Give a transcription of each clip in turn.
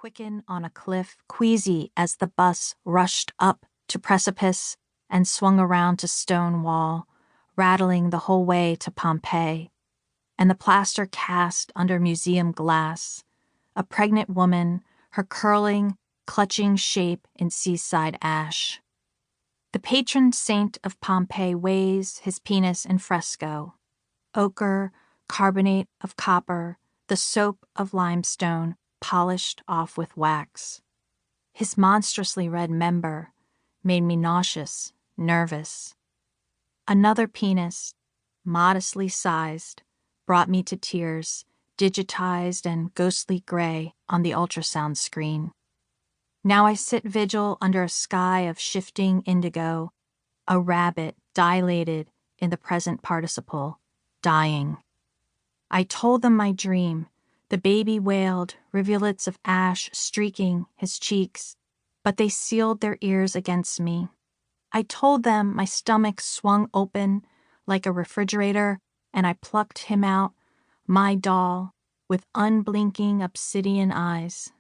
quicken on a cliff, queasy as the bus rushed up to precipice and swung around to stone wall, rattling the whole way to Pompeii, and the plaster cast under museum glass, a pregnant woman, her curling, clutching shape in seaside ash. The patron saint of Pompeii weighs his penis in fresco, ochre, carbonate of copper, the soap of limestone polished off with wax. His monstrously red member made me nauseous, nervous. Another penis, modestly sized, brought me to tears, digitized and ghostly gray on the ultrasound screen. Now I sit vigil under a sky of shifting indigo, a rabbit dilated in the present participle, dying. I told them my dream. The baby wailed, rivulets of ash streaking his cheeks, but they sealed their ears against me. I told them my stomach swung open like a refrigerator, and I plucked him out, my doll, with unblinking obsidian eyes.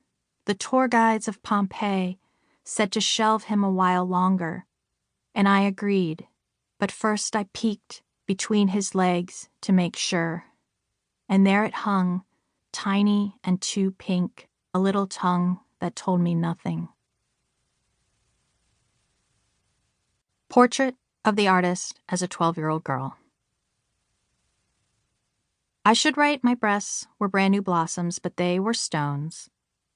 The tour guides of Pompeii said to shelve him a while longer, and I agreed, but first I peeked between his legs to make sure. And there it hung, tiny and too pink, a little tongue that told me nothing. Portrait of the artist as a 12-year-old girl. I should write my breasts were brand new blossoms, but they were stones.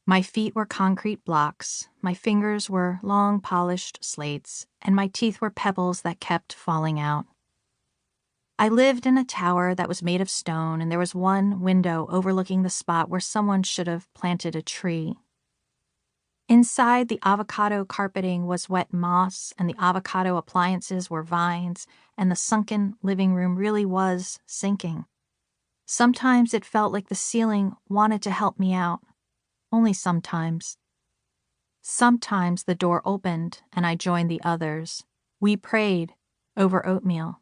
My feet were concrete blocks, my fingers were long polished slates, and my teeth were pebbles that kept falling out. I lived in a tower that was made of stone, and there was one window overlooking the spot where someone should have planted a tree. Inside, the avocado carpeting was wet moss, and the avocado appliances were vines, and the sunken living room really was sinking. Sometimes it felt like the ceiling wanted to help me out. Only sometimes. Sometimes the door opened, and I joined the others. We prayed over oatmeal.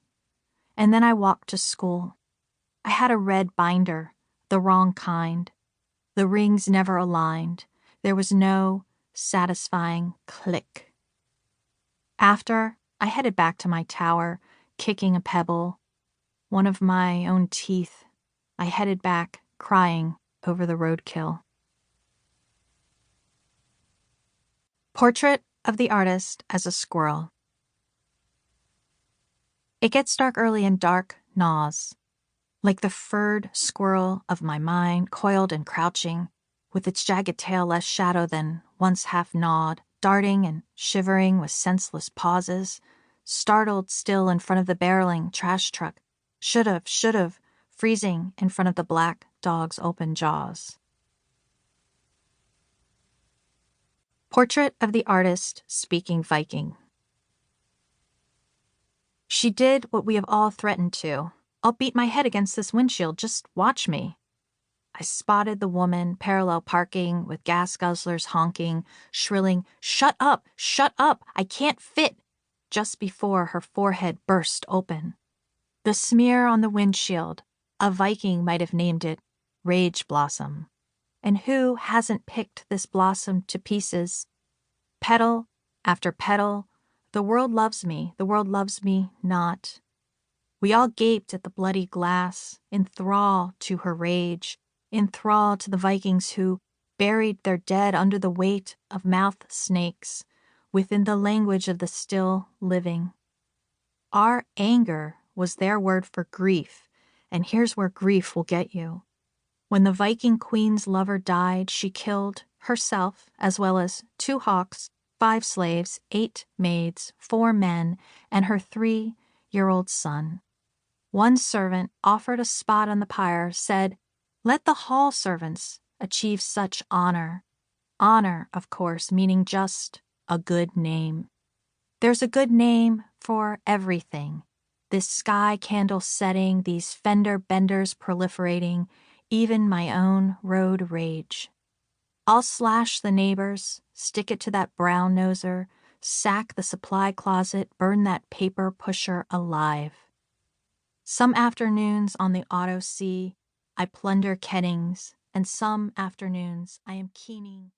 And then I walked to school. I had a red binder, the wrong kind. The rings never aligned. There was no satisfying click. After, I headed back to my tower, kicking a pebble, one of my own teeth. I headed back, crying over the roadkill. Portrait of the artist as a squirrel. It gets dark early and dark gnaws, like the furred squirrel of my mind, coiled and crouching, with its jagged tail less shadow than once half gnawed, darting and shivering with senseless pauses, startled still in front of the barreling trash truck, should've, freezing in front of the black dog's open jaws. Portrait of the artist speaking Viking. She did what we have all threatened to. I'll beat my head against this windshield, just watch me. I spotted the woman parallel parking with gas guzzlers honking, shrilling, shut up, I can't fit, just before her forehead burst open. The smear on the windshield, a Viking might have named it Rage Blossom. And who hasn't picked this blossom to pieces? Petal after petal, the world loves me not. We all gaped at the bloody glass, in thrall to her rage, in thrall to the Vikings who buried their dead under the weight of mouth snakes, within the language of the still living. Our anger was their word for grief, and here's where grief will get you. When the Viking queen's lover died, she killed herself, as well as 2 hawks, 5 slaves, 8 maids, 4 men, and her 3-year-old son. One servant offered a spot on the pyre, said, "Let the hall servants achieve such honor." Honor, of course, meaning just a good name. There's a good name for everything. This sky candle setting, these fender benders proliferating, even my own road rage. I'll slash the neighbors, stick it to that brown noser, sack the supply closet, burn that paper pusher alive. Some afternoons on the auto sea, I plunder Kettings, and some afternoons I am keening